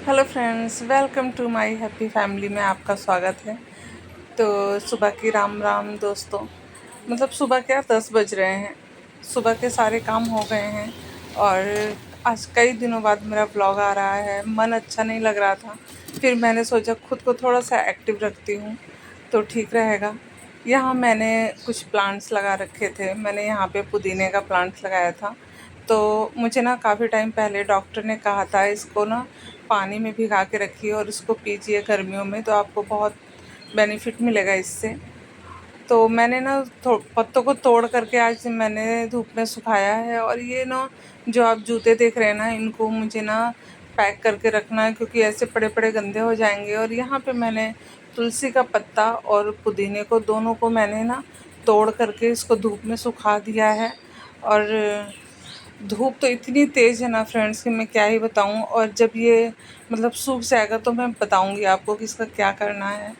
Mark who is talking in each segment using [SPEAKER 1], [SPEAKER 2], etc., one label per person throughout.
[SPEAKER 1] Hello friends, welcome to my happy family में आपका स्वागत है। तो सुबह की राम राम दोस्तों। मतलब सुबह क्या 10 बज रहे हैं। सुबह के सारे काम हो गए हैं और आज कई दिनों बाद मेरा ब्लॉग आ रहा है। मन अच्छा नहीं लग रहा था, फिर मैंने सोचा खुद को थोड़ा सा एक्टिव रखती हूँ तो ठीक रहेगा। यहाँ मैंने कुछ प्लांट्स लगा रखे थे। मैंने यहाँ पे पुदीने का प्लांट्स लगाया था। तो मुझे ना काफ़ी टाइम पहले डॉक्टर ने कहा था इसको ना पानी में भिगा के रखिए और इसको पीजिए गर्मियों में, तो आपको बहुत बेनिफिट मिलेगा इससे। तो मैंने ना पत्तों को तोड़ करके आज मैंने धूप में सुखाया है। और ये ना जो आप जूते देख रहे हैं ना, इनको मुझे ना पैक करके रखना है क्योंकि ऐसे पड़े पड़े गंदे हो जाएंगे। और यहाँ पे मैंने तुलसी का पत्ता और पुदीने को दोनों को मैंने ना तोड़ करके इसको धूप में सुखा दिया है। और धूप तो इतनी तेज़ है ना फ्रेंड्स कि मैं क्या ही बताऊं। और जब ये मतलब सूख जाएगा तो मैं बताऊंगी आपको कि इसका क्या करना है।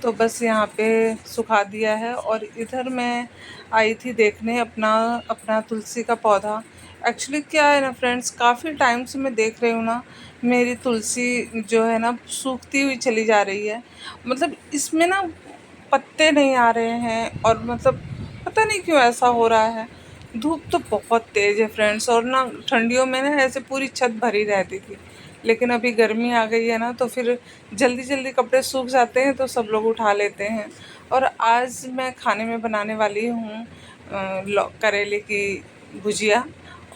[SPEAKER 1] तो बस यहाँ पे सुखा दिया है। और इधर मैं आई थी देखने अपना अपना तुलसी का पौधा। एक्चुअली क्या है ना फ्रेंड्स, काफ़ी टाइम से मैं देख रही हूँ ना मेरी तुलसी जो है ना सूखती हुई चली जा रही है। मतलब इसमें ना पत्ते नहीं आ रहे हैं और मतलब पता नहीं क्यों ऐसा हो रहा है। धूप तो बहुत तेज़ है फ्रेंड्स, और ना ठंडियों में ना ऐसे पूरी छत भरी रहती थी। लेकिन अभी गर्मी आ गई है ना तो फिर जल्दी जल्दी कपड़े सूख जाते हैं तो सब लोग उठा लेते हैं। और आज मैं खाने में बनाने वाली हूँ करेले की भुजिया।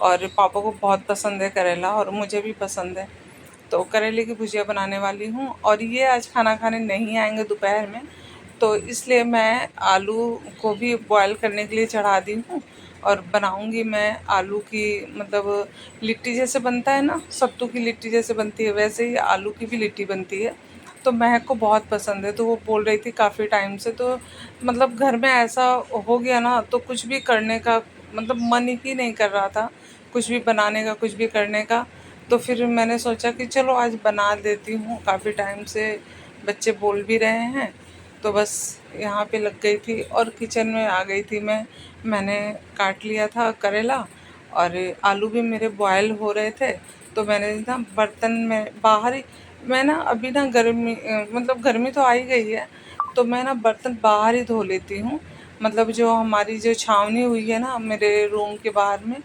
[SPEAKER 1] और पापा को बहुत पसंद है करेला और मुझे भी पसंद है। तो करेले की भुजिया बनाने वाली हूँ और ये आज खाना खाने नहीं आएंगे दोपहर में। तो इसलिए मैं आलू को भी बॉयल करने के लिए चढ़ा दी हूँ। और बनाऊंगी मैं आलू की, मतलब लिट्टी जैसे बनता है ना, सत्तू की लिट्टी जैसे बनती है वैसे ही आलू की भी लिट्टी बनती है। तो महक को बहुत पसंद है तो वो बोल रही थी काफ़ी टाइम से। तो मतलब घर में ऐसा हो गया ना तो कुछ भी करने का मतलब मन ही नहीं कर रहा था, कुछ भी बनाने का, कुछ भी करने का। तो फिर मैंने सोचा कि चलो आज बना देती हूँ, काफ़ी टाइम से बच्चे बोल भी रहे हैं। तो बस यहाँ पे लग गई थी और किचन में आ गई थी मैंने काट लिया था करेला और आलू भी मेरे बॉयल हो रहे थे। तो मैंने ना बर्तन में बाहर ही, मैं ना अभी ना गर्मी मतलब गर्मी तो आ ही गई है तो मैं ना बर्तन बाहर ही धो लेती हूँ। मतलब जो हमारी जो छावनी हुई है ना मेरे रूम के बाहर में,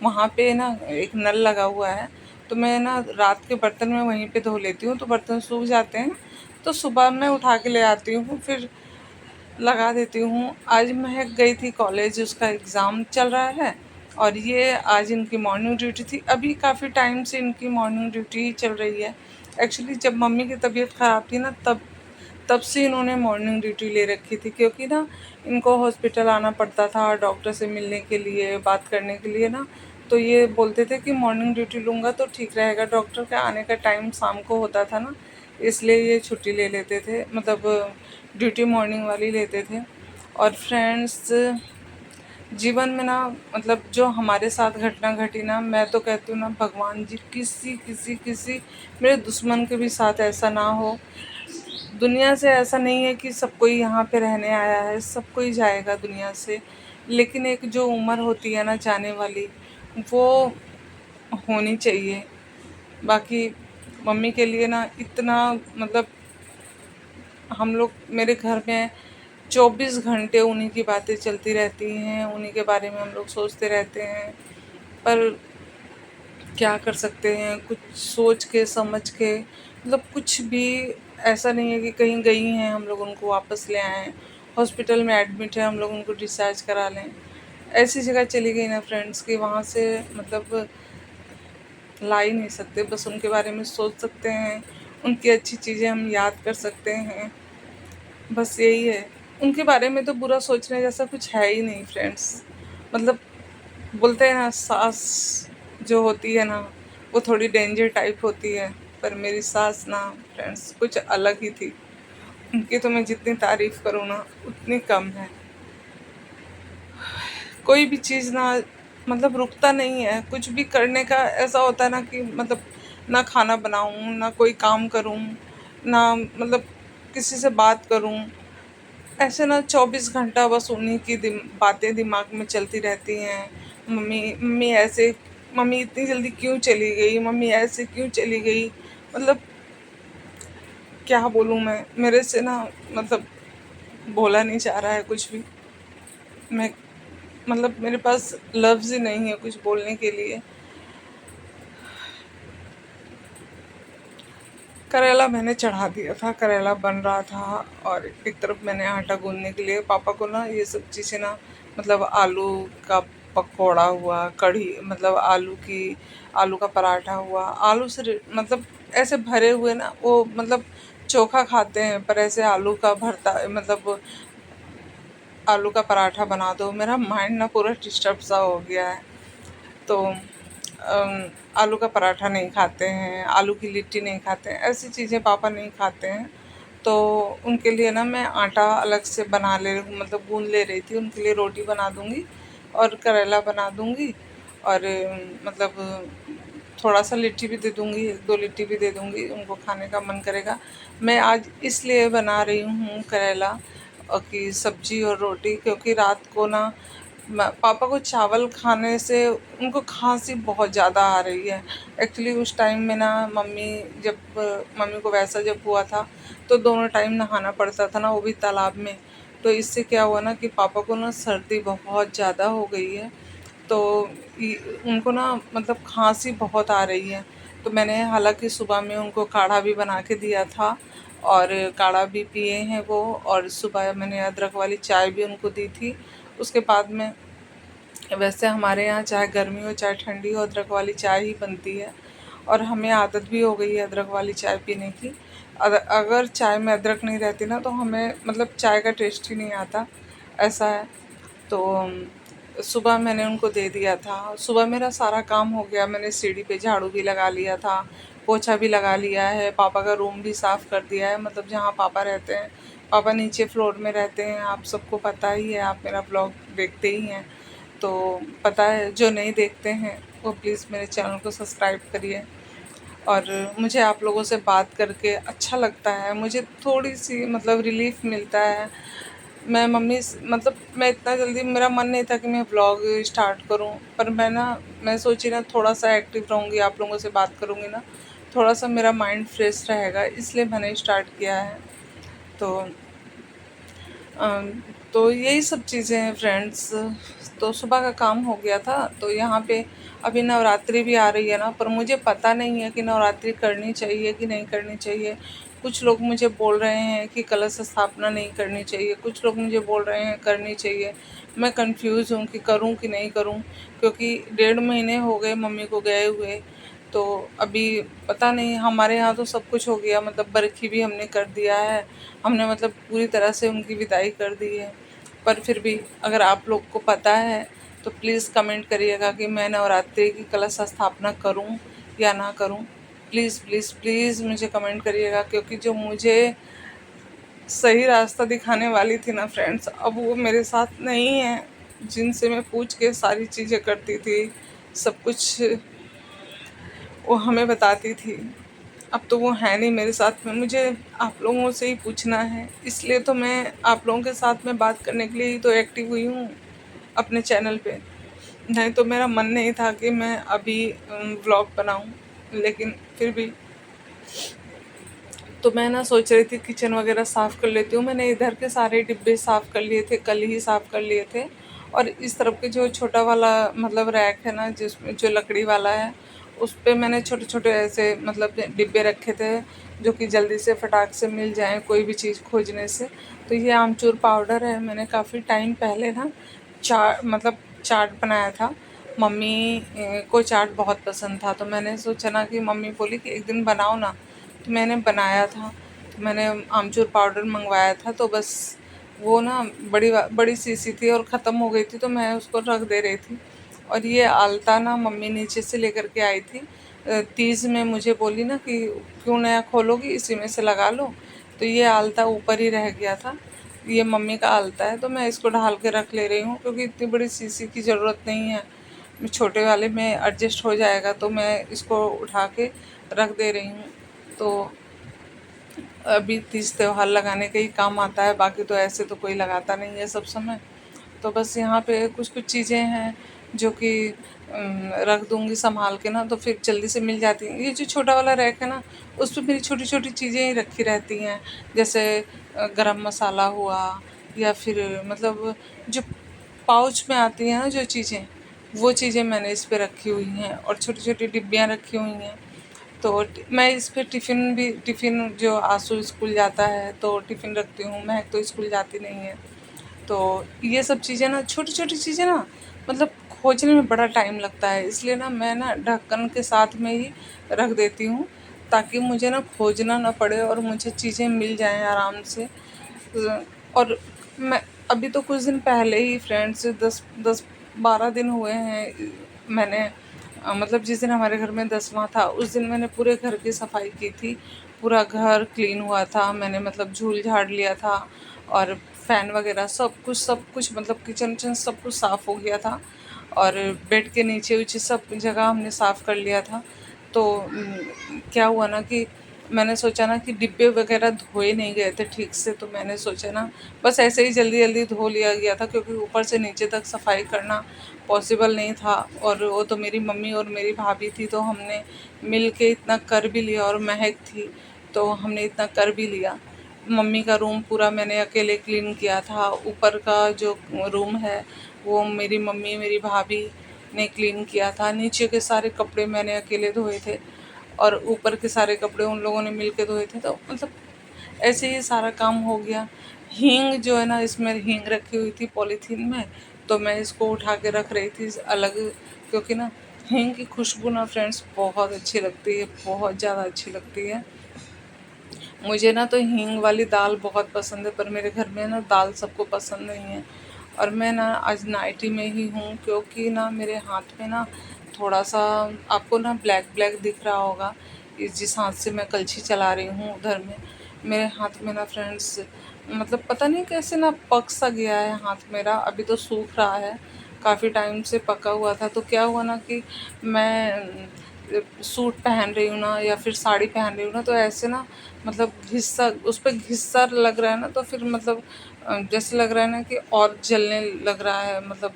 [SPEAKER 1] वहाँ पे ना एक नल लगा हुआ है। तो मैं ना रात के बर्तन में वहीं पे धो लेती हूँ तो बर्तन सूख जाते हैं। तो सुबह मैं उठा के ले आती हूँ फिर लगा देती हूँ। आज महक गई थी कॉलेज, उसका एग्ज़ाम चल रहा है और ये आज इनकी मॉर्निंग ड्यूटी थी। अभी काफ़ी टाइम से इनकी मॉर्निंग ड्यूटी ही चल रही है। एक्चुअली जब मम्मी की तबीयत ख़राब थी ना तब तब से इन्होंने मॉर्निंग ड्यूटी ले रखी थी क्योंकि ना इनको हॉस्पिटल आना पड़ता था डॉक्टर से मिलने के लिए, बात करने के लिए ना। तो ये बोलते थे कि मॉर्निंग ड्यूटी लूँगा तो ठीक रहेगा। डॉक्टर के आने का टाइम शाम को होता था ना, इसलिए ये छुट्टी ले लेते थे, मतलब ड्यूटी मॉर्निंग वाली लेते थे। और फ्रेंड्स, जीवन में ना मतलब जो हमारे साथ घटना घटी ना, मैं तो कहती हूँ ना भगवान जी किसी किसी किसी मेरे दुश्मन के भी साथ ऐसा ना हो। दुनिया से ऐसा नहीं है कि सब कोई यहाँ पे रहने आया है, सब कोई जाएगा दुनिया से। लेकिन एक जो उम्र होती है ना जाने वाली, वो होनी चाहिए। बाकी मम्मी के लिए ना इतना मतलब हम लोग, मेरे घर में 24 घंटे उन्हीं की बातें चलती रहती हैं, उन्हीं के बारे में हम लोग सोचते रहते हैं। पर क्या कर सकते हैं, कुछ सोच के समझ के, मतलब कुछ भी ऐसा नहीं है कि कहीं गई हैं हम लोग उनको वापस ले आएँ, हॉस्पिटल में एडमिट है हम लोग उनको डिस्चार्ज करा लें। ऐसी जगह चली गई ना फ्रेंड्स कि वहाँ से मतलब ला ही नहीं सकते। बस उनके बारे में सोच सकते हैं, उनकी अच्छी चीज़ें हम याद कर सकते हैं, बस यही है। उनके बारे में तो बुरा सोचने जैसा कुछ है ही नहीं फ्रेंड्स। मतलब बोलते हैं ना सास जो होती है ना वो थोड़ी डेंजर टाइप होती है, पर मेरी सास ना फ्रेंड्स कुछ अलग ही थी। उनकी तो मैं जितनी तारीफ़ करूँ ना उतनी कम है। कोई भी चीज़ ना मतलब रुकता नहीं है, कुछ भी करने का ऐसा होता है ना कि मतलब ना खाना बनाऊँ, ना कोई काम करूँ, ना मतलब किसी से बात करूँ। ऐसे ना 24 घंटा बस उन्हीं की बातें दिमाग में चलती रहती हैं। मम्मी मम्मी ऐसे, मम्मी इतनी जल्दी क्यों चली गई, मम्मी ऐसे क्यों चली गई। मतलब क्या बोलूँ मैं, मेरे से ना मतलब बोला नहीं जा रहा है कुछ भी। मैं मतलब मेरे पास लफ्ज़ ही नहीं है कुछ बोलने के लिए। करेला मैंने चढ़ा दिया था, करेला बन रहा था और एक तरफ मैंने आटा गूँदने के लिए पापा को ना ये सब चीज़ें ना मतलब आलू का पकौड़ा हुआ, कढ़ी मतलब आलू का पराठा हुआ, आलू से मतलब ऐसे भरे हुए ना वो मतलब चोखा खाते हैं पर ऐसे आलू का भरता मतलब आलू का पराठा बना दो, मेरा माइंड ना पूरा डिस्टर्ब सा हो गया है। तो आलू का पराठा नहीं खाते हैं, आलू की लिट्टी नहीं खाते हैं, ऐसी चीज़ें पापा नहीं खाते हैं। तो उनके लिए ना मैं आटा अलग से बना ले मतलब गूँध ले रही थी, उनके लिए रोटी बना दूँगी और करेला बना दूँगी और मतलब थोड़ा सा लिट्टी भी दे दूँगी, 1-2 लिट्टी भी दे दूँगी, उनको खाने का मन करेगा। मैं आज इसलिए बना रही हूँ करेला की सब्ज़ी और रोटी, क्योंकि रात को ना पापा को चावल खाने से उनको खांसी बहुत ज़्यादा आ रही है। एक्चुअली उस टाइम में ना मम्मी को वैसा जब हुआ था तो दोनों टाइम नहाना पड़ता था ना, वो भी तालाब में। तो इससे क्या हुआ ना कि पापा को ना सर्दी बहुत ज़्यादा हो गई है। तो उनको ना मतलब खांसी बहुत आ रही है। तो मैंने हालांकि सुबह में उनको काढ़ा भी बना के दिया था और काढ़ा भी पिए हैं वो, और सुबह मैंने अदरक वाली चाय भी उनको दी थी। उसके बाद में वैसे हमारे यहाँ चाहे गर्मी हो चाहे ठंडी हो अदरक वाली चाय ही बनती है और हमें आदत भी हो गई है अदरक वाली चाय पीने की। अगर चाय में अदरक नहीं रहती ना तो हमें मतलब चाय का टेस्ट ही नहीं आता, ऐसा है। तो सुबह मैंने उनको दे दिया था। सुबह मेरा सारा काम हो गया, मैंने सीढ़ी पे झाड़ू भी लगा लिया था, पोछा भी लगा लिया है, पापा का रूम भी साफ़ कर दिया है, मतलब जहाँ पापा रहते हैं। पापा नीचे फ्लोर में रहते हैं, आप सबको पता ही है, आप मेरा ब्लॉग देखते ही हैं तो पता है। जो नहीं देखते हैं वो प्लीज़ मेरे चैनल को सब्सक्राइब करिए। और मुझे आप लोगों से बात करके अच्छा लगता है, मुझे थोड़ी सी मतलब रिलीफ मिलता है। मतलब मैं इतना जल्दी मेरा मन नहीं था कि मैं व्लॉग स्टार्ट करूं, पर मैं सोची ना थोड़ा सा एक्टिव रहूंगी, आप लोगों से बात करूंगी ना, थोड़ा सा मेरा माइंड फ्रेश रहेगा, इसलिए मैंने स्टार्ट किया है। तो अम, तो यही सब चीज़ें हैं फ्रेंड्स। तो सुबह का काम हो गया था। तो यहाँ पे अभी नवरात्रि भी आ रही है ना, पर मुझे पता नहीं है कि नवरात्रि करनी चाहिए कि नहीं करनी चाहिए। कुछ लोग मुझे बोल रहे हैं कि कलश स्थापना नहीं करनी चाहिए, कुछ लोग मुझे बोल रहे हैं करनी चाहिए। मैं कंफ्यूज हूँ कि करूँ कि नहीं करूँ, क्योंकि 1.5 महीने हो गए मम्मी को गए हुए। तो अभी पता नहीं, हमारे यहाँ तो सब कुछ हो गया, मतलब बरखी भी हमने कर दिया है, हमने मतलब पूरी तरह से उनकी विदाई कर दी है। पर फिर भी अगर आप लोग को पता है तो प्लीज़ कमेंट करिएगा कि मैं नवरात्रि की कलश स्थापना करूं या ना करूं। प्लीज़ प्लीज़ प्लीज़ मुझे कमेंट करिएगा, क्योंकि जो मुझे सही रास्ता दिखाने वाली थी ना फ्रेंड्स, अब वो मेरे साथ नहीं है। जिनसे मैं पूछ के सारी चीज़ें करती थी, सब कुछ वो हमें बताती थी, अब तो वो है नहीं मेरे साथ में। मुझे आप लोगों से ही पूछना है, इसलिए तो मैं आप लोगों के साथ में बात करने के लिए ही तो एक्टिव हुई हूँ अपने चैनल पे। नहीं तो मेरा मन नहीं था कि मैं अभी व्लॉग बनाऊँ, लेकिन फिर भी तो मैं ना सोच रही थी किचन वगैरह साफ़ कर लेती हूँ। मैंने इधर के सारे डिब्बे साफ़ कर लिए थे, कल ही साफ़ कर लिए थे। और इस तरफ के जो छोटा वाला मतलब रैक है ना, जिसमें जो लकड़ी वाला है, उस पे मैंने छोटे छोटे ऐसे मतलब डिब्बे रखे थे जो कि जल्दी से फटाक से मिल जाएं कोई भी चीज़ खोजने से। तो ये आमचूर पाउडर है, मैंने काफ़ी टाइम पहले ना चाट बनाया था। मम्मी को चाट बहुत पसंद था, तो मैंने सोचा ना कि मम्मी बोली कि एक दिन बनाओ ना, तो मैंने बनाया था। तो मैंने आमचूर पाउडर मंगवाया था, तो बस वो ना बड़ी शीशी थी और ख़त्म हो गई थी, तो मैं उसको रख दे रही थी। और ये आलता ना मम्मी नीचे से लेकर के आई थी, तीज में मुझे बोली ना कि क्यों नया खोलोगी, इसी में से लगा लो। तो ये आलता ऊपर ही रह गया था, ये मम्मी का आलता है, तो मैं इसको ढाल के रख ले रही हूँ, क्योंकि इतनी बड़ी शीशी की ज़रूरत नहीं है, छोटे वाले में एडजस्ट हो जाएगा। तो मैं इसको उठा के रख दे रही हूँ। तो अभी तीज त्यौहार लगाने का ही काम आता है, बाकी तो ऐसे तो कोई लगाता नहीं है सब समय। तो बस यहाँ पे कुछ कुछ चीज़ें हैं जो कि रख दूँगी संभाल के ना, तो फिर जल्दी से मिल जाती हैं। ये जो छोटा वाला रैक है ना, उस पे मेरी छोटी-छोटी चीज़ें ही रखी रहती हैं, जैसे गरम मसाला हुआ, या फिर मतलब जो पाउच में आती हैं ना जो चीज़ें, वो चीज़ें मैंने इस पे रखी हुई हैं, और छोटी-छोटी डिब्बियाँ रखी हुई हैं। तो मैं इस पे टिफ़िन जो आसू स्कूल जाता है तो टिफ़िन रखती हूँ, महक तो स्कूल जाती नहीं है। तो ये सब चीज़ें ना, छोटी-छोटी चीज़ें ना, मतलब खोजने में बड़ा टाइम लगता है, इसलिए ना मैं ना ढक्कन के साथ में ही रख देती हूँ, ताकि मुझे ना खोजना ना पड़े और मुझे चीज़ें मिल जाएँ आराम से। और मैं अभी तो कुछ दिन पहले ही फ्रेंड्स 10-12 दिन हुए हैं, मैंने मतलब जिस दिन हमारे घर में 10वां था उस दिन मैंने पूरे घर की सफाई की थी। पूरा घर क्लीन हुआ था, मैंने मतलब झूल झाड़ लिया था, और फ़ैन वगैरह सब कुछ मतलब किचन विचन सब कुछ साफ़ हो गया था, और बेड के नीचे वीचे सब जगह हमने साफ़ कर लिया था। तो क्या हुआ ना कि मैंने सोचा ना कि डिब्बे वगैरह धोए नहीं गए थे ठीक से, तो मैंने सोचा ना बस ऐसे ही जल्दी जल्दी धो लिया गया था, क्योंकि ऊपर से नीचे तक सफाई करना पॉसिबल नहीं था। और वो तो मेरी मम्मी और मेरी भाभी थी, तो हमने मिल के इतना कर भी लिया, और महक थी तो हमने इतना कर भी लिया। मम्मी का रूम पूरा मैंने अकेले क्लीन किया था। ऊपर का जो रूम है वो मेरी मम्मी मेरी भाभी ने क्लीन किया था। नीचे के सारे कपड़े मैंने अकेले धोए थे, और ऊपर के सारे कपड़े उन लोगों ने मिल के धोए थे। तो मतलब ऐसे ही सारा काम हो गया। हींग जो है ना, इसमें हींग रखी हुई थी पॉलीथीन में, तो मैं इसको उठा के रख रही थी अलग, क्योंकि ना हींग की खुशबू ना फ्रेंड्स बहुत अच्छी लगती है, बहुत ज़्यादा अच्छी लगती है। मुझे ना तो हींग वाली दाल बहुत पसंद है, पर मेरे घर में ना दाल सबको पसंद नहीं है। और मैं ना आज नाइटी में ही हूँ, क्योंकि ना मेरे हाथ में ना थोड़ा सा, आपको ना ब्लैक ब्लैक दिख रहा होगा, इस जिस हाथ से मैं कलछी चला रही हूँ उधर में, मेरे हाथ में ना फ्रेंड्स मतलब पता नहीं कैसे ना पक सा गया है हाथ मेरा। अभी तो सूख रहा है, काफ़ी टाइम से पका हुआ था। तो क्या हुआ ना कि मैं सूट पहन रही हूँ ना, या फिर साड़ी पहन रही हूँ ना, तो ऐसे ना मतलब घिस्सा उस पर घिस्सा लग रहा है ना, तो फिर मतलब जैसे लग रहा है ना कि और जलने लग रहा है, मतलब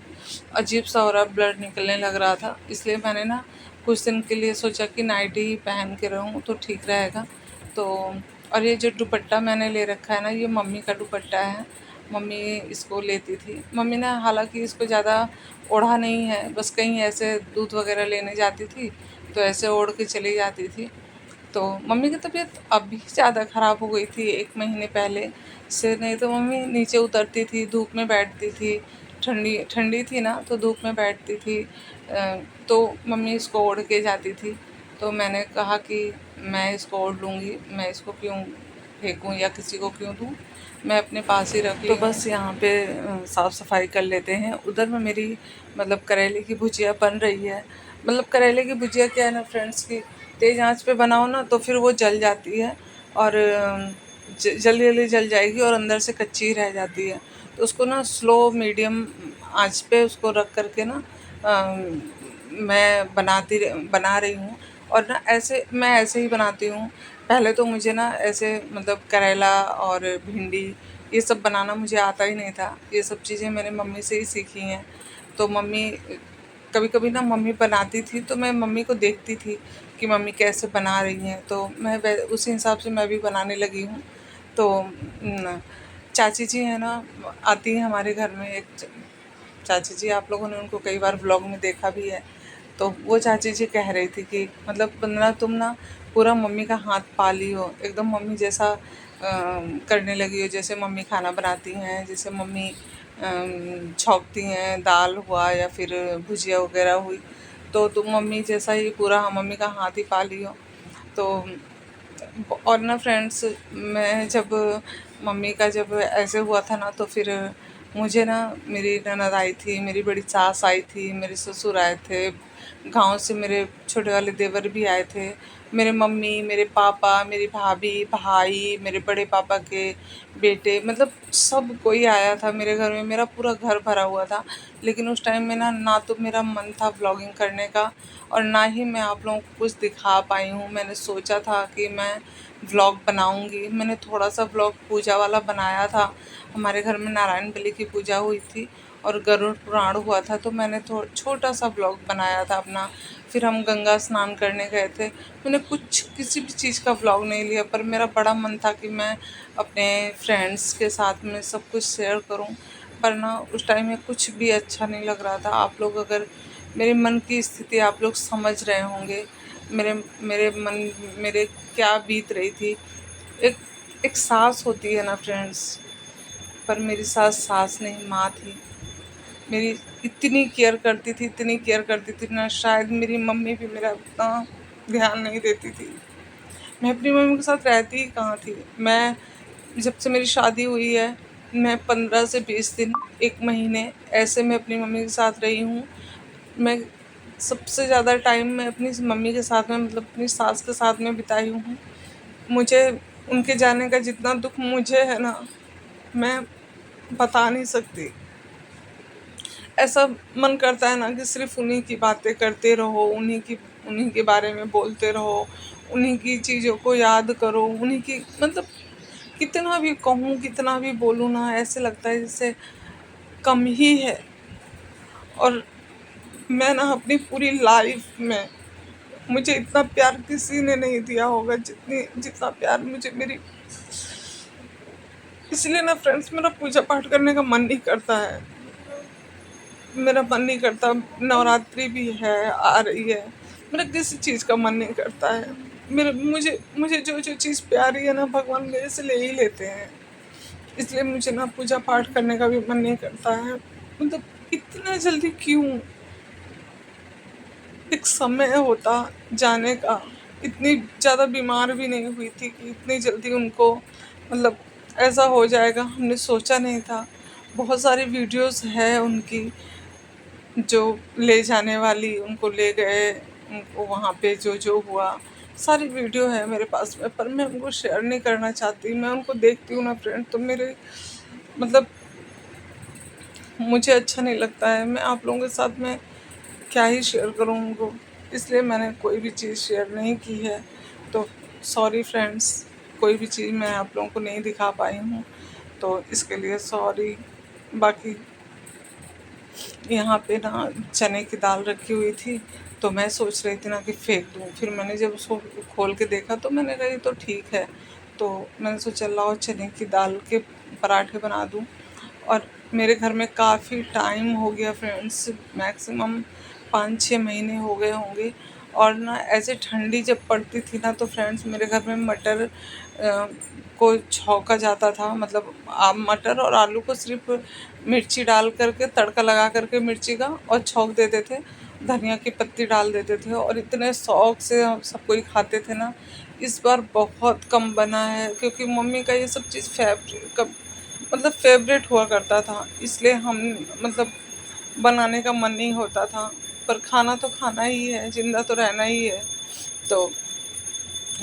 [SPEAKER 1] अजीब सा हो रहा है, ब्लड निकलने लग रहा था। इसलिए मैंने ना कुछ दिन के लिए सोचा कि नाइटी ही पहन के रहूँ तो ठीक रहेगा। तो और ये जो दुपट्टा मैंने ले रखा है ना, ये मम्मी का दुपट्टा है। मम्मी इसको लेती थी। मम्मी ने हालांकि इसको ज़्यादा ओढ़ा नहीं है, बस कहीं ऐसे दूध वगैरह लेने जाती थी तो ऐसे ओढ़ के चली जाती थी। तो मम्मी की तबीयत अभी ज़्यादा ख़राब हो गई थी 1 महीने पहले से। नहीं तो मम्मी नीचे उतरती थी, धूप में बैठती थी, ठंडी ठंडी थी ना तो धूप में बैठती थी। तो मम्मी इसको ओढ़ के जाती थी। तो मैंने कहा कि मैं इसको ओढ़ लूँगी, मैं इसको क्यों फेंकूँ या किसी को क्यों दूँ, मैं अपने पास ही रख। तो बस यहाँ पे साफ़ सफाई कर लेते हैं। उधर में मेरी मतलब करेले की भुजिया बन रही है। मतलब करेले की भुजिया क्या है ना फ्रेंड्स, की तेज़ आंच पे बनाओ ना तो फिर वो जल जाती है, और जल्दी जल्दी जल जाएगी और अंदर से कच्ची ही रह जाती है। तो उसको ना स्लो मीडियम आंच पे उसको रख करके ना मैं बना रही हूँ। और ना ऐसे मैं ऐसे ही बनाती हूँ। पहले तो मुझे ना ऐसे मतलब करेला और भिंडी ये सब बनाना मुझे आता ही नहीं था। ये सब चीज़ें मैंने मम्मी से ही सीखी हैं। तो मम्मी कभी कभी ना मम्मी बनाती थी तो मैं मम्मी को देखती थी कि मम्मी कैसे बना रही हैं, तो मैं उसी हिसाब से मैं भी बनाने लगी हूँ। तो चाची जी हैं ना, आती हैं हमारे घर में एक चाची जी, आप लोगों ने उनको कई बार व्लॉग में देखा भी है। तो वो चाची जी कह रही थी कि मतलब वंदना तुम ना पूरा मम्मी का हाथ पा ली हो, एकदम मम्मी जैसा करने लगी हो, जैसे मम्मी खाना बनाती हैं, जैसे मम्मी छौंकती हैं, दाल हुआ या फिर भुजिया वगैरह हुई, तो तुम मम्मी जैसा ही पूरा मम्मी का हाथ ही पा ली हो। तो और ना फ्रेंड्स, मैं जब मम्मी का जब ऐसे हुआ था ना, तो फिर मुझे ना मेरी ननद आई थी, मेरी बड़ी सास आई थी, मेरे ससुर आए थे, गांव से मेरे छोटे वाले देवर भी आए थे, मेरे मम्मी, मेरे पापा, मेरी भाभी, भाई, मेरे बड़े पापा के बेटे, मतलब सब कोई आया था मेरे घर में। मेरा पूरा घर भरा हुआ था। लेकिन उस टाइम में ना ना तो मेरा मन था व्लॉगिंग करने का, और ना ही मैं आप लोगों को कुछ दिखा पाई हूँ। मैंने सोचा था कि मैं व्लॉग बनाऊंगी। मैंने थोड़ा सा व्लॉग पूजा वाला बनाया था। हमारे घर में नारायण बलि की पूजा हुई थी, और गरुड़ पुराण हुआ था, तो मैंने तो छोटा सा ब्लॉग बनाया था अपना। फिर हम गंगा स्नान करने गए थे। मैंने कुछ किसी भी चीज़ का व्लॉग नहीं लिया, पर मेरा बड़ा मन था कि मैं अपने फ्रेंड्स के साथ में सब कुछ शेयर करूं। पर ना उस टाइम में कुछ भी अच्छा नहीं लग रहा था। आप लोग अगर मेरे मन की स्थिति आप लोग समझ रहे होंगे, मेरे मेरे मन मेरे क्या बीत रही थी। एक एक सास होती है ना फ्रेंड्स, पर मेरी सास सास नहीं, माँ थी। मेरी इतनी केयर करती थी, इतनी केयर करती थी ना, शायद मेरी मम्मी भी मेरा उतना ध्यान नहीं देती थी। मैं अपनी मम्मी के साथ रहती ही कहाँ थी। मैं जब से मेरी शादी हुई है, मैं 15 से 20 दिन, 1 महीने ऐसे मैं अपनी मम्मी के साथ रही हूँ। मैं सबसे ज़्यादा टाइम मैं अपनी मम्मी के साथ में, मतलब अपनी सास के साथ में बिताई हूँ। मुझे उनके जाने का जितना दुख मुझे है ना, मैं बता नहीं सकती। ऐसा मन करता है ना कि सिर्फ उन्हीं की बातें करते रहो, उन्हीं के बारे में बोलते रहो, उन्हीं की चीज़ों को याद करो, उन्हीं की, मतलब कितना भी कहूँ कितना भी बोलूँ ना, ऐसे लगता है जैसे कम ही है। और मैं ना अपनी पूरी लाइफ में, मुझे इतना प्यार किसी ने नहीं दिया होगा जितना प्यार मुझे मेरी। इसलिए ना फ्रेंड्स, मेरा पूजा पाठ करने का मन नहीं करता है। मेरा मन नहीं करता। नवरात्रि भी है, आ रही है, मेरा किसी चीज़ का मन नहीं करता है। मेरे मुझे मुझे जो जो चीज़ प्यारी है ना, भगवान मेरे से ले ही लेते हैं। इसलिए मुझे ना पूजा पाठ करने का भी मन नहीं करता है। मतलब इतना जल्दी क्यों? एक समय होता जाने का। इतनी ज़्यादा बीमार भी नहीं हुई थी कि इतनी जल्दी उनको, मतलब ऐसा हो जाएगा, हमने सोचा नहीं था। बहुत सारी वीडियोस है उनकी, जो ले जाने वाली, उनको ले गए, उनको वहाँ पे जो जो हुआ, सारी वीडियो है मेरे पास में, पर मैं उनको शेयर नहीं करना चाहती। मैं उनको देखती हूँ ना फ्रेंड, तो मेरे, मतलब मुझे अच्छा नहीं लगता है। मैं आप लोगों के साथ में क्या ही शेयर करूँ उनको, इसलिए मैंने कोई भी चीज़ शेयर नहीं की है। तो सॉरी फ्रेंड्स, कोई भी चीज़ मैं आप लोगों को नहीं दिखा पाई हूँ, तो इसके लिए सॉरी। बाकी यहाँ पे ना चने की दाल रखी हुई थी, तो मैं सोच रही थी ना कि फेंक दूँ। फिर मैंने जब उसको खोल के देखा, तो मैंने कहा ये तो ठीक है। तो मैंने सोचा लाओ चने की दाल के पराठे बना दूँ। और मेरे घर में काफ़ी टाइम हो गया फ्रेंड्स, मैक्सिमम 5-6 महीने हो गए होंगे। और ना ऐसे ठंडी जब पड़ती थी ना, तो फ्रेंड्स मेरे घर में मटर को छौंका जाता था। मतलब मटर और आलू को सिर्फ मिर्ची डाल करके, तड़का लगा करके मिर्ची का, और छौंक देते थे, धनिया की पत्ती डाल देते थे, और इतने शौक से हम सब कोई खाते थे ना। इस बार बहुत कम बना है, क्योंकि मम्मी का ये सब चीज़ मतलब फेवरेट हुआ करता था, इसलिए हम, मतलब बनाने का मन नहीं होता था। पर खाना तो खाना ही है, जिंदा तो रहना ही है। तो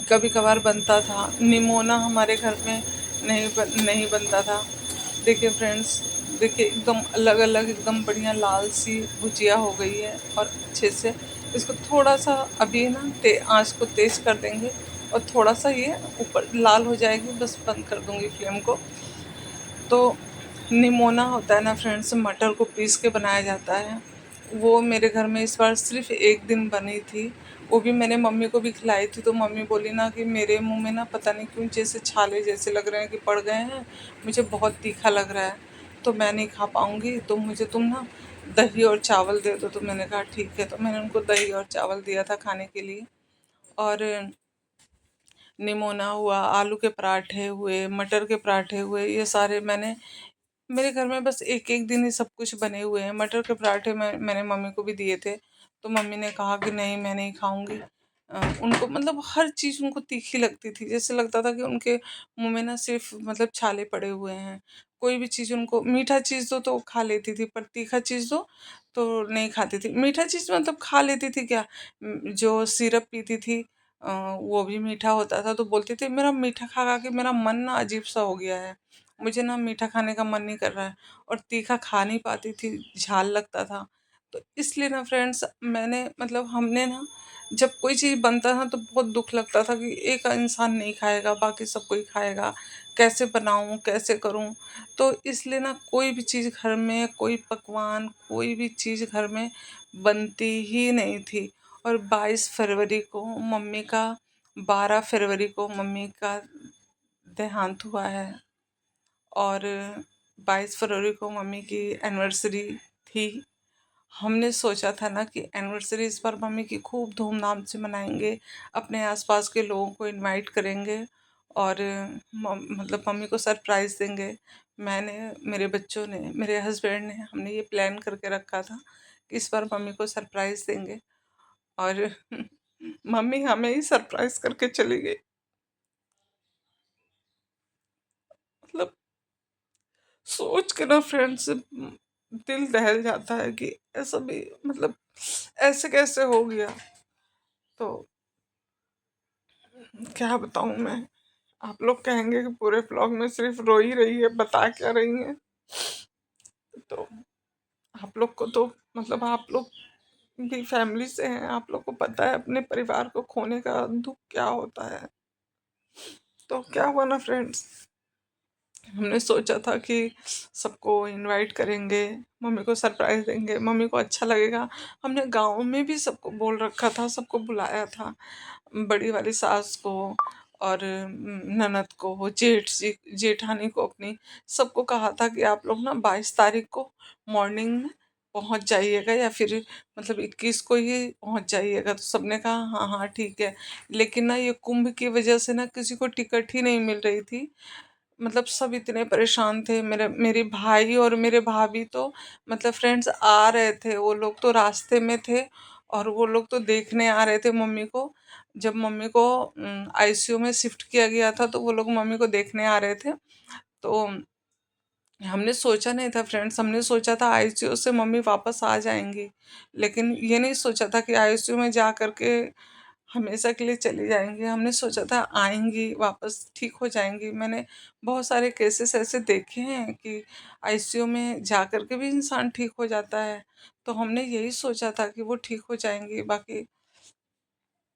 [SPEAKER 1] कभी कभार बनता था। निमोना हमारे घर में नहीं बनता था। देखिए फ्रेंड्स, देखिए एकदम अलग अलग, एकदम बढ़िया लाल सी भुजिया हो गई है। और अच्छे से इसको थोड़ा सा अभी ना आँच को तेज़ कर देंगे, और थोड़ा सा ये ऊपर लाल हो जाएगी, बस बंद कर दूंगी फ्लेम को। तो निमोना होता है ना फ्रेंड्स, मटर को पीस के बनाया जाता है। वो मेरे घर में इस बार सिर्फ एक दिन बनी थी। वो भी मैंने मम्मी को भी खिलाई थी, तो मम्मी बोली ना कि मेरे मुंह में ना पता नहीं क्यों जैसे छाले जैसे लग रहे हैं कि पड़ गए हैं, मुझे बहुत तीखा लग रहा है, तो मैं नहीं खा पाऊँगी, तो मुझे तुम ना दही और चावल दे दो। तो मैंने कहा ठीक है, तो मैंने उनको दही और चावल दिया था खाने के लिए। और निमोना हुआ, आलू के पराठे हुए, मटर के पराठे हुए, ये सारे मेरे घर में बस एक एक दिन ही सब कुछ बने हुए हैं। मटर के पराठे मैंने मम्मी को भी दिए थे, तो मम्मी ने कहा कि नहीं मैं नहीं खाऊंगी। उनको, मतलब हर चीज़ उनको तीखी लगती थी, जैसे लगता था कि उनके मुंह में ना सिर्फ, मतलब छाले पड़े हुए हैं। कोई भी चीज़ उनको, मीठा चीज़ दो तो खा लेती थी, पर तीखा चीज़ दो तो नहीं खाती थी। मीठा चीज़ मतलब खा लेती थी क्या, जो सिरप पीती थी, वो भी मीठा होता था, तो बोलती थी मेरा मीठा खा खा के मेरा मन ना अजीब सा हो गया है, मुझे ना मीठा खाने का मन नहीं कर रहा है। और तीखा खा नहीं पाती थी, झाल लगता था। तो इसलिए ना फ्रेंड्स, मैंने, मतलब हमने ना जब कोई चीज़ बनता है तो बहुत दुख लगता था कि एक इंसान नहीं खाएगा, बाकी सब कोई खाएगा, कैसे बनाऊं, कैसे करूं। तो इसलिए ना कोई भी चीज़ घर में, कोई पकवान, कोई भी चीज़ घर में बनती ही नहीं थी। और 22 फरवरी को मम्मी का 12 फरवरी को मम्मी का देहांत हुआ है। और 22 फरवरी को मम्मी की एनिवर्सरी थी। हमने सोचा था ना कि एनिवर्सरी इस बार मम्मी की खूब धूमधाम से मनाएंगे, अपने आसपास के लोगों को इनवाइट करेंगे और मतलब मम्मी को सरप्राइज़ देंगे। मैंने, मेरे बच्चों ने, मेरे हस्बैंड ने, हमने ये प्लान करके रखा था कि इस बार मम्मी को सरप्राइज़ देंगे। और मम्मी हमें ही सरप्राइज़ करके चली गई। मतलब सोच के ना फ्रेंड्स, दिल दहल जाता है कि ऐसा भी, मतलब ऐसे कैसे हो गया। तो क्या बताऊं मैं। आप लोग कहेंगे कि पूरे व्लॉग में सिर्फ रो ही रही है, बता क्या रही है। तो आप लोग को तो, मतलब आप लोग भी फैमिली से हैं, आप लोग को पता है अपने परिवार को खोने का दुख क्या होता है। तो क्या हुआ ना फ्रेंड्स, हमने सोचा था कि सबको इनवाइट करेंगे, मम्मी को सरप्राइज देंगे, मम्मी को अच्छा लगेगा। हमने गांव में भी सबको बोल रखा था, सबको बुलाया था, बड़ी वाली सास को और ननद को, जेठ जी, जेठानी को अपनी, सबको कहा था कि आप लोग ना 22 तारीख को मॉर्निंग में पहुंच जाइएगा, या फिर मतलब 21 को ही पहुंच जाइएगा। तो सबने कहा हाँ हाँ ठीक है। लेकिन ना ये कुंभ की वजह से ना किसी को टिकट ही नहीं मिल रही थी। मतलब सब इतने परेशान थे। मेरे भाई और मेरे भाभी तो, मतलब फ्रेंड्स आ रहे थे, वो लोग तो रास्ते में थे और वो लोग तो देखने आ रहे थे मम्मी को। जब मम्मी को आईसीयू में शिफ्ट किया गया था तो वो लोग मम्मी को देखने आ रहे थे। तो हमने सोचा नहीं था फ्रेंड्स, हमने सोचा था आईसीयू से मम्मी वापस आ जाएंगी, लेकिन ये नहीं सोचा था कि आईसीयू में जा करके हमेशा के लिए चली जाएंगी। हमने सोचा था आएंगी वापस, ठीक हो जाएंगी। मैंने बहुत सारे केसेस ऐसे देखे हैं कि आईसीयू में जा करके भी इंसान ठीक हो जाता है। तो हमने यही सोचा था कि वो ठीक हो जाएंगी। बाकी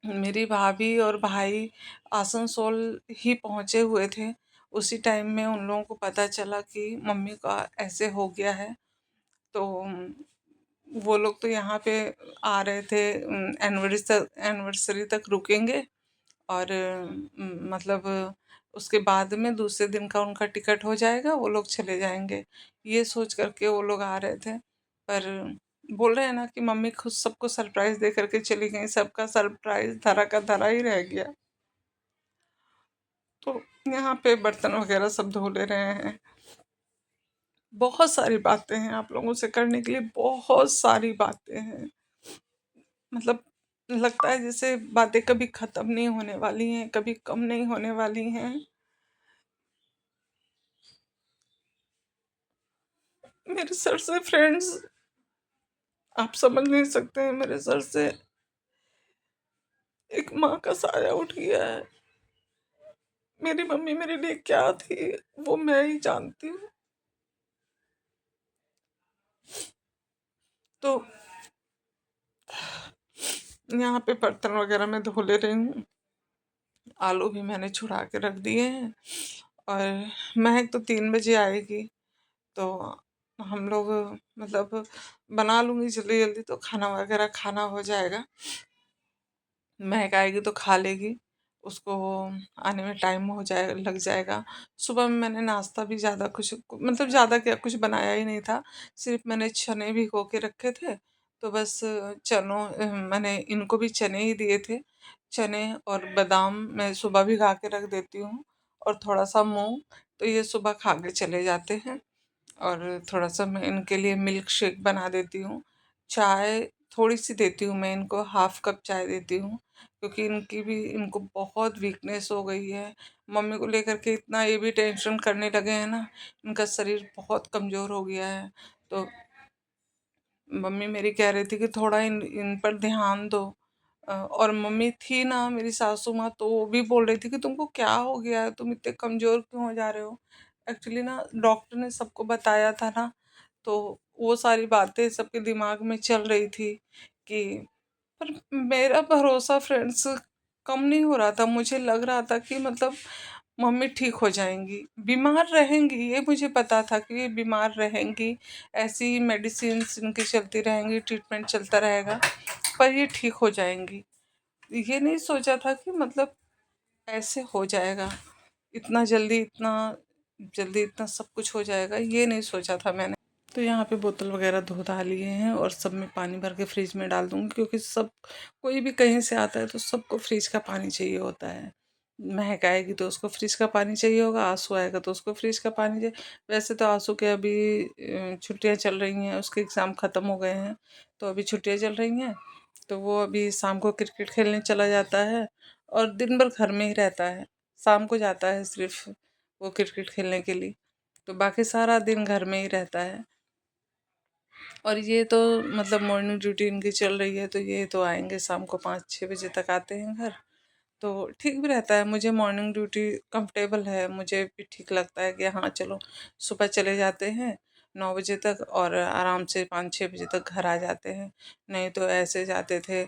[SPEAKER 1] मेरी भाभी और भाई आसनसोल ही पहुंचे हुए थे। उसी टाइम में उन लोगों को पता चला कि मम्मी का ऐसे हो गया है। तो वो लोग तो यहाँ पे आ रहे थे, एनिवर्सरी तक रुकेंगे और मतलब उसके बाद में दूसरे दिन का उनका टिकट हो जाएगा, वो लोग चले जाएंगे। ये सोच करके वो लोग आ रहे थे। पर बोल रहे हैं ना कि मम्मी खुद सबको सरप्राइज दे करके चली गई, सबका सरप्राइज धरा का धरा ही रह गया। तो यहाँ पे बर्तन वगैरह सब धो ले रहे हैं। बहुत सारी बातें हैं आप लोगों से करने के लिए, बहुत सारी बातें हैं। मतलब लगता है जैसे बातें कभी खत्म नहीं होने वाली हैं, कभी कम नहीं होने वाली हैं। मेरे सर से फ्रेंड्स, आप समझ नहीं सकते हैं, मेरे सर से एक माँ का साया उठ गया है। मेरी मम्मी मेरे लिए क्या थी वो मैं ही जानती हूँ। तो यहाँ पे बर्तन वगैरह मैं धो ले रही हूँ, आलू भी मैंने छुड़ा के रख दिए हैं। और महक तो 3 बजे आएगी, तो हम लोग, मतलब बना लूँगी जल्दी जल्दी तो खाना वगैरह खाना हो जाएगा। महक आएगी तो खा लेगी, उसको आने में टाइम हो जाए लग जाएगा। सुबह में मैंने नाश्ता भी ज़्यादा कुछ, मतलब ज़्यादा क्या, कुछ बनाया ही नहीं था। सिर्फ मैंने चने भिगो के रखे थे, तो बस चनों मैंने इनको भी चने ही दिए थे। चने और बादाम मैं सुबह भिगा के रख देती हूँ, और थोड़ा सा मूंग, तो ये सुबह खा के चले जाते हैं। और थोड़ा सा मैं इनके लिए मिल्क शेक बना देती हूँ। चाय थोड़ी सी देती हूँ मैं इनको, हाफ कप चाय देती हूँ, क्योंकि इनको बहुत वीकनेस हो गई है। मम्मी को लेकर के इतना ये भी टेंशन करने लगे हैं ना, इनका शरीर बहुत कमज़ोर हो गया है। तो मम्मी मेरी कह रही थी कि थोड़ा इन इन पर ध्यान दो। और मम्मी थी ना मेरी सासू माँ, तो वो भी बोल रही थी कि तुमको क्या हो गया है, तुम इतने कमज़ोर क्यों हो जा रहे हो। एक्चुअली ना डॉक्टर ने सबको बताया था ना, तो वो सारी बातें सबके दिमाग में चल रही थी कि पर मेरा भरोसा फ्रेंड्स कम नहीं हो रहा था। मुझे लग रहा था कि मतलब मम्मी ठीक हो जाएंगी, बीमार रहेंगी, ये मुझे पता था कि ये बीमार रहेंगी, ऐसी मेडिसिन इनकी चलती रहेंगी, ट्रीटमेंट चलता रहेगा, पर ये ठीक हो जाएंगी। ये नहीं सोचा था कि मतलब ऐसे हो जाएगा, इतना जल्दी, इतना जल्दी इतना सब कुछ हो जाएगा, ये नहीं सोचा था मैंने। तो यहाँ पे बोतल वगैरह धो धा लिए हैं और सब में पानी भर के फ्रिज में डाल दूँगी, क्योंकि सब कोई भी कहीं से आता है तो सबको फ्रिज का पानी चाहिए होता है। महक आएगी तो उसको फ्रिज का पानी चाहिए होगा, आंसू आएगा तो उसको फ्रिज का पानी चाहिए। वैसे तो आंसू के अभी छुट्टियाँ चल रही हैं, उसके एग्ज़ाम ख़त्म हो गए हैं, तो अभी छुट्टियाँ चल रही हैं, तो वो अभी शाम को क्रिकेट खेलने चला जाता है और दिन भर घर में ही रहता है। शाम को जाता है सिर्फ वो क्रिकेट खेलने के लिए, तो बाकी सारा दिन घर में ही रहता है। और ये तो मतलब मॉर्निंग ड्यूटी इनकी चल रही है, तो ये तो आएंगे शाम को 5-6 बजे तक आते हैं घर। तो ठीक भी रहता है, मुझे मॉर्निंग ड्यूटी कंफर्टेबल है, मुझे भी ठीक लगता है कि हाँ चलो सुबह चले जाते हैं 9 बजे तक और आराम से 5-6 बजे तक घर आ जाते हैं। नहीं तो ऐसे जाते थे,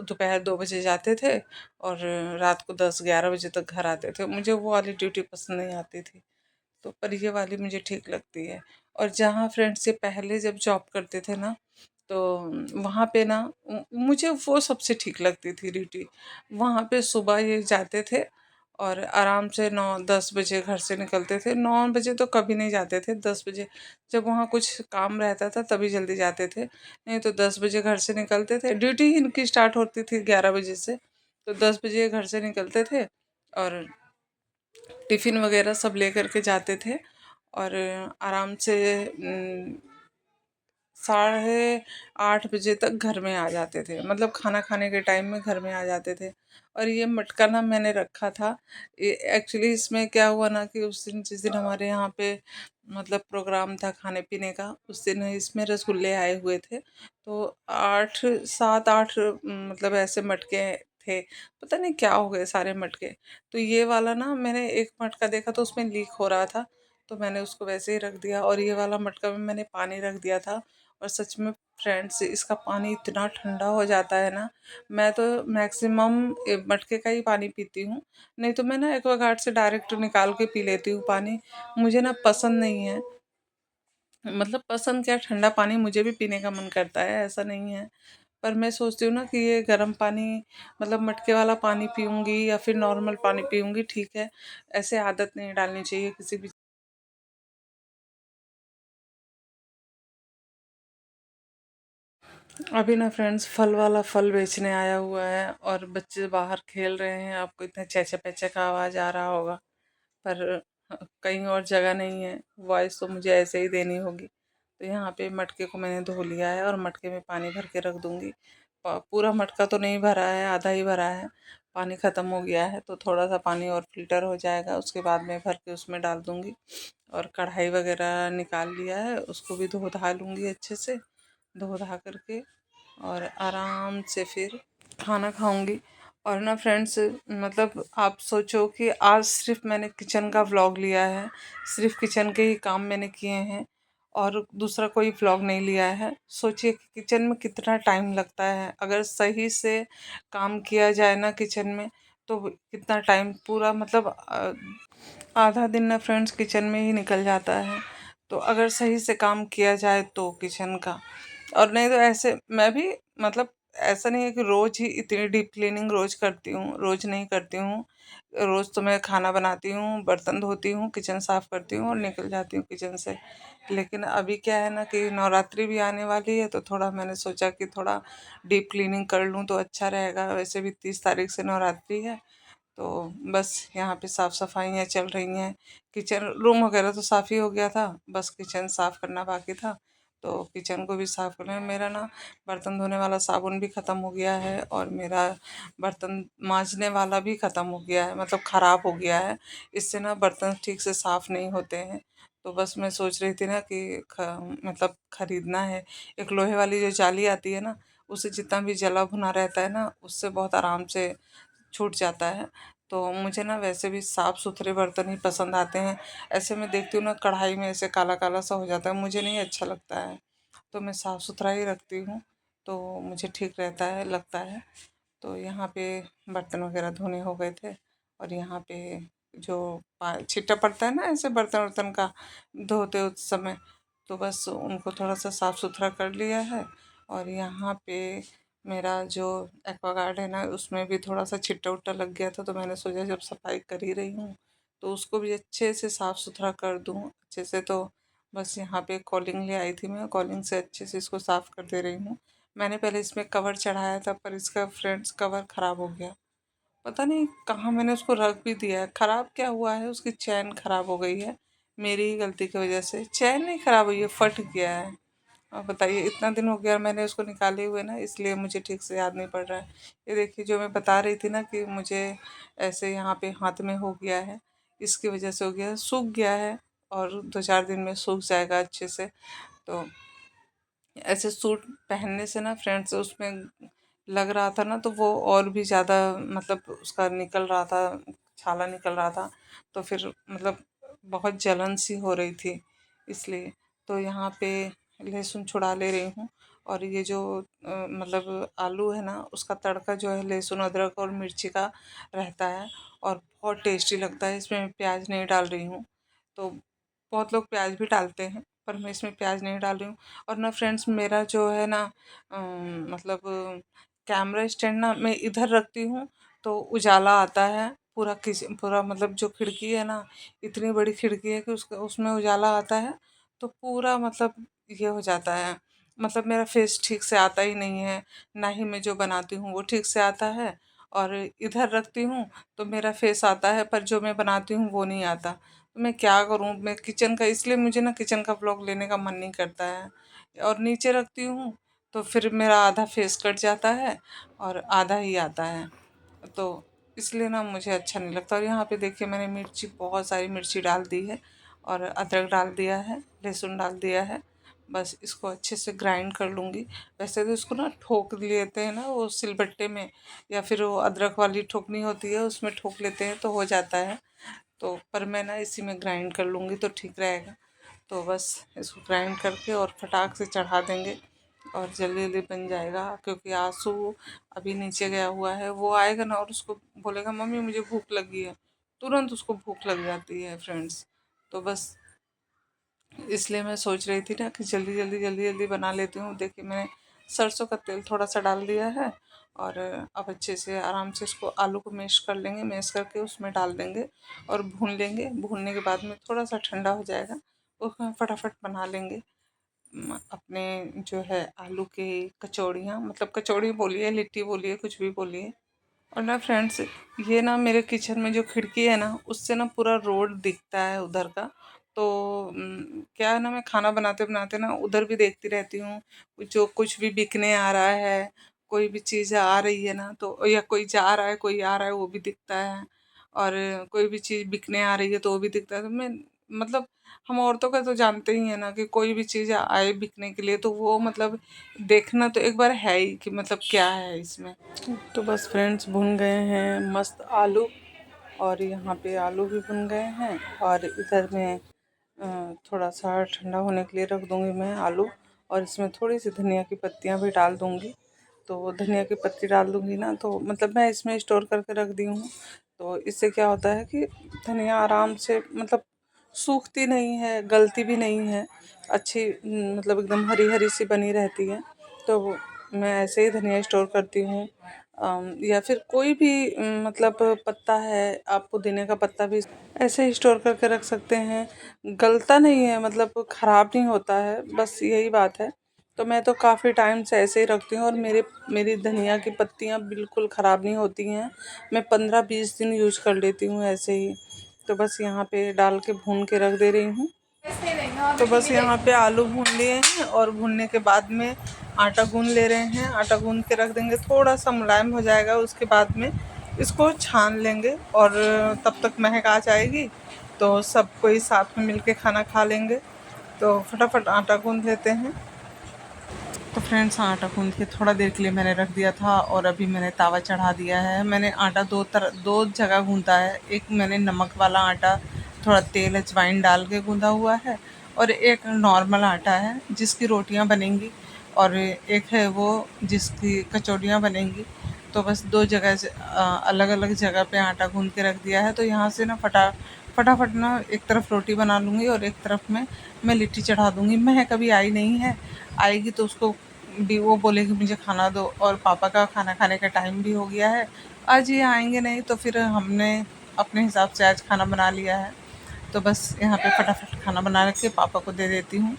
[SPEAKER 1] दोपहर 2 बजे जाते थे और रात को 10-11 बजे तक घर आते थे। मुझे वो वाली ड्यूटी पसंद नहीं आती थी, तो पर ये वाली मुझे ठीक लगती है। और जहाँ फ्रेंड से पहले जब जॉब करते थे ना, तो वहाँ पे ना मुझे वो सबसे ठीक लगती थी ड्यूटी। वहाँ पे सुबह ये जाते थे और आराम से 9-10 बजे घर से निकलते थे। 9 बजे तो कभी नहीं जाते थे, 10 बजे जब वहाँ कुछ काम रहता था तभी जल्दी जाते थे, नहीं तो 10 बजे घर से निकलते थे। ड्यूटी ही इनकी स्टार्ट होती थी 11 बजे से, तो 10 बजे घर से निकलते थे और टिफ़िन वगैरह सब लेकर के जाते थे और आराम से 7:30 बजे तक घर में आ जाते थे, मतलब खाना खाने के टाइम में घर में आ जाते थे। और ये मटका ना मैंने रखा था, एक्चुअली इसमें क्या हुआ ना कि उस दिन जिस दिन हमारे यहाँ पे मतलब प्रोग्राम था खाने पीने का, उस दिन इसमें रसगुल्ले आए हुए थे, तो 8 7 8 मतलब ऐसे मटके थे। पता नहीं क्या हो गए सारे मटके। तो ये वाला ना मैंने एक मटका देखा तो उसमें लीक हो रहा था, तो मैंने उसको वैसे ही रख दिया और ये वाला मटका में मैंने पानी रख दिया था। और सच में फ्रेंड्स इसका पानी इतना ठंडा हो जाता है ना, मैं तो मैक्सिमम मटके का ही पानी पीती हूँ, नहीं तो मैं ना एक्वागार्ड से डायरेक्ट निकाल के पी लेती हूँ पानी। मुझे ना पसंद नहीं है, मतलब पसंद क्या, ठंडा पानी मुझे भी पीने का मन करता है, ऐसा नहीं है। पर मैं सोचती हूँ ना कि ये गर्म पानी, मतलब मटके वाला पानी पीऊँगी या फिर नॉर्मल पानी पीऊँगी, ठीक है। ऐसे आदत नहीं डालनी चाहिए किसी भी। अभी ना फ्रेंड्स फल वाला फल बेचने आया हुआ है और बच्चे बाहर खेल रहे हैं, आपको इतना चेचा पेचा का आवाज़ आ रहा होगा, पर कहीं और जगह नहीं है, वॉइस तो मुझे ऐसे ही देनी होगी। तो यहाँ पे मटके को मैंने धो लिया है और मटके में पानी भर के रख दूँगी। पूरा मटका तो नहीं भरा है, आधा ही भरा है, पानी ख़त्म हो गया है, तो थोड़ा सा पानी और फिल्टर हो जाएगा, उसके बाद में भर के उसमें डाल दूँगी। और कढ़ाई वगैरह निकाल लिया है, उसको भी धो धा लूँगी अच्छे से, धो धा करके और आराम से फिर खाना खाऊंगी। और ना फ्रेंड्स, मतलब आप सोचो कि आज सिर्फ मैंने किचन का व्लॉग लिया है, सिर्फ किचन के ही काम मैंने किए हैं और दूसरा कोई व्लॉग नहीं लिया है। सोचिए कि किचन में कितना टाइम लगता है, अगर सही से काम किया जाए ना किचन में, तो कितना टाइम पूरा मतलब आधा दिन ना फ्रेंड्स किचन में ही निकल जाता है। तो अगर सही से काम किया जाए तो किचन का, और नहीं तो ऐसे मैं भी मतलब ऐसा नहीं है कि रोज़ ही इतनी डीप क्लीनिंग रोज़ करती हूँ, रोज़ नहीं करती हूँ। रोज़ तो मैं खाना बनाती हूँ, बर्तन धोती हूँ, किचन साफ़ करती हूँ और निकल जाती हूँ किचन से। लेकिन अभी क्या है ना कि नवरात्रि भी आने वाली है, तो थोड़ा मैंने सोचा कि थोड़ा डीप क्लीनिंग कर लूँ तो अच्छा रहेगा। वैसे भी 30 तारीख से नवरात्रि है, तो बस यहाँ पे साफ़ सफाइयाँ चल रही हैं। किचन रूम वगैरह तो साफ़ ही हो गया था, बस किचन साफ़ करना बाकी था, तो किचन को भी साफ़ करना है। मेरा ना बर्तन धोने वाला साबुन भी ख़त्म हो गया है और मेरा बर्तन मांजने वाला भी ख़त्म हो गया है, मतलब ख़राब हो गया है। इससे ना बर्तन ठीक से साफ़ नहीं होते हैं। तो बस मैं सोच रही थी ना कि मतलब ख़रीदना है। एक लोहे वाली जो जाली आती है ना, उससे जितना भी जला भुना रहता है ना, उससे बहुत आराम से छूट जाता है। तो मुझे ना वैसे भी साफ़ सुथरे बर्तन ही पसंद आते हैं। ऐसे मैं देखती हूँ ना कढ़ाई में ऐसे काला काला सा हो जाता है, मुझे नहीं अच्छा लगता है, तो मैं साफ़ सुथरा ही रखती हूँ। तो मुझे ठीक रहता है, लगता है। तो यहाँ पे बर्तन वगैरह धोने हो गए थे, और यहाँ पे जो छिट्टा पड़ता है ना ऐसे बर्तन वर्तन का धोते उस समय, तो बस उनको थोड़ा सा साफ़ सुथरा कर लिया है। और यहाँ पे मेरा जो एक्वागार्ड है ना, उसमें भी थोड़ा सा छिट्टा उट्टा लग गया था, तो मैंने सोचा जब सफाई कर ही रही हूँ तो उसको भी अच्छे से साफ़ सुथरा कर दूँ अच्छे से। तो बस यहाँ पे कॉलिंग ले आई थी, मैं कॉलिंग से अच्छे से इसको साफ़ कर दे रही हूँ। मैंने पहले इसमें कवर चढ़ाया था, पर इसका फ्रेंड्स कवर ख़राब हो गया। पता नहीं कहाँ मैंने उसको रख भी दिया है। ख़राब क्या हुआ है, उसकी चैन ख़राब हो गई है, मेरी ही गलती की वजह से। चैन नहीं ख़राब हुई है, फट गया है। अब बताइए, इतना दिन हो गया मैंने उसको निकाले हुए ना, इसलिए मुझे ठीक से याद नहीं पड़ रहा है। ये देखिए, जो मैं बता रही थी ना कि मुझे ऐसे यहाँ पे हाथ में हो गया है, इसकी वजह से हो गया है। सूख गया है और 2-4 दिन में सूख जाएगा अच्छे से। तो ऐसे सूट पहनने से ना फ्रेंड्स, उसमें लग रहा था ना, तो वो और भी ज़्यादा मतलब उसका निकल रहा था, छाला निकल रहा था। तो फिर मतलब बहुत जलन सी हो रही थी, इसलिए। तो यहाँ पे लहसुन छुड़ा ले रही हूँ। और ये जो मतलब आलू है ना, उसका तड़का जो है लहसुन अदरक और मिर्ची का रहता है, और बहुत टेस्टी लगता है। इसमें मैं प्याज नहीं डाल रही हूँ। तो बहुत लोग प्याज भी डालते हैं, पर मैं इसमें प्याज नहीं डाल रही हूँ। और ना फ्रेंड्स, मेरा जो है ना मतलब कैमरा स्टैंड ना मैं इधर रखती हूँ, तो उजाला आता है पूरा, पूरा मतलब जो खिड़की है ना, इतनी बड़ी खिड़की है कि उसका उसमें उजाला आता है। तो पूरा मतलब ये हो जाता है, मतलब मेरा फेस ठीक से आता ही नहीं है, ना ही मैं जो बनाती हूँ वो ठीक से आता है। और इधर रखती हूँ तो मेरा फेस आता है, पर जो मैं बनाती हूँ वो नहीं आता। तो मैं क्या करूँ, मैं किचन का, इसलिए मुझे ना किचन का व्लॉग लेने का मन नहीं करता है। और नीचे रखती हूँ तो फिर मेरा आधा फेस कट जाता है और आधा ही आता है, तो इसलिए ना मुझे अच्छा नहीं लगता। और यहाँ पे देखिए, मैंने मिर्ची, बहुत सारी मिर्ची डाल दी है, और अदरक डाल दिया है, लहसुन डाल दिया है। बस इसको अच्छे से ग्राइंड कर लूँगी। वैसे तो इसको ना ठोक लेते हैं ना वो सिलबट्टे में, या फिर वो अदरक वाली ठोकनी होती है उसमें ठोक लेते हैं तो हो जाता है। तो पर मैं ना इसी में ग्राइंड कर लूँगी तो ठीक रहेगा। तो बस इसको ग्राइंड करके और फटाक से चढ़ा देंगे, और जल्दी जल्दी बन जाएगा। क्योंकि आंसू अभी नीचे गया हुआ है, वो आएगा ना और उसको बोलेगा मम्मी मुझे भूख लगी है, तुरंत उसको भूख लग जाती है फ्रेंड्स। तो बस इसलिए मैं सोच रही थी ना कि जल्दी जल्दी जल्दी जल्दी बना लेती हूँ। देखिए, मैंने सरसों का तेल थोड़ा सा डाल दिया है, और अब अच्छे से आराम से इसको, आलू को मैश कर लेंगे, मैश करके उसमें डाल देंगे और भून लेंगे। भूनने के बाद में थोड़ा सा ठंडा हो जाएगा, उसमें फटाफट बना लेंगे अपने जो है आलू के कचौड़ियाँ, मतलब कचौड़ी बोलिए, लिट्टी बोलिए, कुछ भी बोलिए। और ना फ्रेंड्स, ये ना मेरे किचन में जो खिड़की है ना, उससे ना पूरा रोड दिखता है उधर का। तो क्या है ना, मैं खाना बनाते बनाते ना उधर भी देखती रहती हूँ। जो कुछ भी बिकने आ रहा है, कोई भी चीज़ आ रही है ना, तो या कोई जा रहा है, कोई आ रहा है, वो भी दिखता है। और कोई भी चीज़ बिकने आ रही है तो वो भी दिखता है। तो मैं मतलब, हम औरतों का तो जानते ही है ना कि कोई भी चीज़ आए बिकने के लिए, तो वो मतलब देखना तो एक बार है ही कि मतलब क्या है इसमें। तो बस फ्रेंड्स, भुन गए हैं मस्त आलू, और यहाँ पे आलू भी भुन गए हैं। और इधर में थोड़ा सा ठंडा होने के लिए रख दूँगी मैं आलू, और इसमें थोड़ी सी धनिया की पत्तियाँ भी डाल दूँगी। तो धनिया की पत्ती डाल दूँगी ना, तो मतलब मैं इसमें स्टोर करके रख दी हूँ। तो इससे क्या होता है कि धनिया आराम से मतलब सूखती नहीं है, गलती भी नहीं है, अच्छी मतलब एकदम हरी हरी सी बनी रहती है। तो मैं ऐसे ही धनिया स्टोर करती हूँ। या फिर कोई भी मतलब पत्ता है, आप पुदीने का पत्ता भी ऐसे ही स्टोर करके रख सकते हैं, गलता नहीं है, मतलब ख़राब नहीं होता है, बस यही बात है। तो मैं तो काफ़ी टाइम से ऐसे ही रखती हूँ, और मेरी धनिया की पत्तियाँ बिल्कुल ख़राब नहीं होती हैं। मैं 15-20 दिन यूज कर लेती हूँ ऐसे ही। तो बस यहाँ पे डाल के भून के रख दे रही हूँ। तो बस यहाँ पे आलू भून लिए हैं, और भूनने के बाद में आटा गूंद ले रहे हैं। आटा गूंद के रख देंगे, थोड़ा सा मुलायम हो जाएगा, उसके बाद में इसको छान लेंगे, और तब तक महक आ जाएगी तो सब कोई साथ में मिलके खाना खा लेंगे। तो फटाफट आटा गूंद लेते हैं। तो फ्रेंड्स, आटा गूंद के थोड़ा देर के लिए मैंने रख दिया था, और अभी मैंने तावा चढ़ा दिया है। मैंने आटा दो जगह गूंदा है। एक मैंने नमक वाला आटा थोड़ा तेल अजवाइन डाल के गूंदा हुआ है, और एक नॉर्मल आटा है जिसकी रोटियां बनेंगी। और एक है वो जिसकी कचौड़ियाँ बनेंगी। तो बस 2 जगह से अलग-अलग जगह पे आटा गूँध के रख दिया है। तो यहाँ से ना फटाफट ना एक तरफ रोटी बना लूँगी और एक तरफ में मैं लिट्टी चढ़ा दूँगी। महक कभी आई नहीं है, आएगी तो उसको भी वो बोलेगी मुझे खाना दो, और पापा का खाना खाने का टाइम भी हो गया है। आज ये आएँगे नहीं तो फिर हमने अपने हिसाब से आज खाना बना लिया है। तो बस यहाँ पे फटाफट खाना बना के पापा को दे देती हूँ।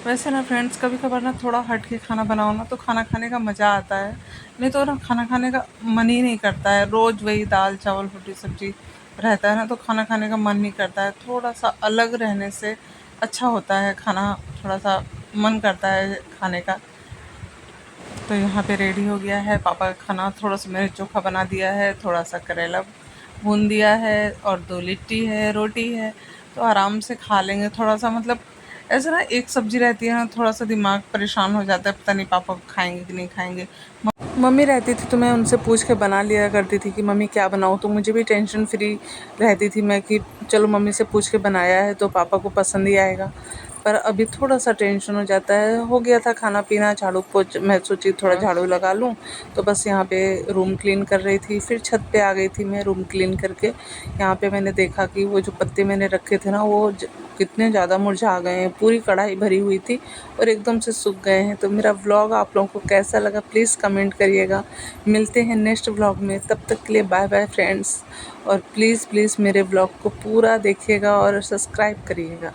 [SPEAKER 1] वैसे ना फ्रेंड्स, कभी कभार ना थोड़ा हट के खाना बनाओ ना तो खाना खाने का मज़ा आता है। नहीं तो ना खाना खाने का मन ही नहीं करता है। रोज़ वही दाल चावल रोटी सब्जी रहता है ना, तो खाना खाने का मन नहीं करता है। थोड़ा सा अलग रहने से अच्छा होता है खाना, थोड़ा सा मन करता है खाने का। तो यहाँ पे रेडी हो गया है पापा का खाना। थोड़ा सा मैंने चोखा बना दिया है, थोड़ा सा करेला भून दिया है और 2 लिट्टी है, रोटी है। तो आराम से खा लेंगे। थोड़ा सा मतलब ऐसे ना एक सब्जी रहती है ना, थोड़ा सा दिमाग परेशान हो जाता है, पता नहीं पापा खाएंगे कि नहीं खाएंगे। मम्मी रहती थी तो मैं उनसे पूछ के बना लिया करती थी कि मम्मी क्या बनाऊँ, तो मुझे भी टेंशन फ्री रहती थी मैं कि चलो मम्मी से पूछ के बनाया है तो पापा को पसंद ही आएगा। पर अभी थोड़ा सा टेंशन हो जाता है। हो गया था खाना पीना, झाड़ू पोछ मैं सोची थोड़ा झाड़ू लगा लूँ। तो बस यहाँ पे रूम क्लीन कर रही थी, फिर छत पे आ गई थी मैं रूम क्लीन करके। यहाँ पे मैंने देखा कि वो जो पत्ते मैंने रखे थे ना वो कितने ज़्यादा मुरझा गए हैं। पूरी कढ़ाई भरी हुई थी और एकदम से सूख गए हैं। तो मेरा व्लॉग आप लोगों को कैसा लगा प्लीज़ कमेंट करिएगा। मिलते हैं नेक्स्ट व्लॉग में, तब तक के लिए बाय बाय फ्रेंड्स। और प्लीज़ मेरे व्लॉग को पूरा देखिएगा और सब्सक्राइब करिएगा।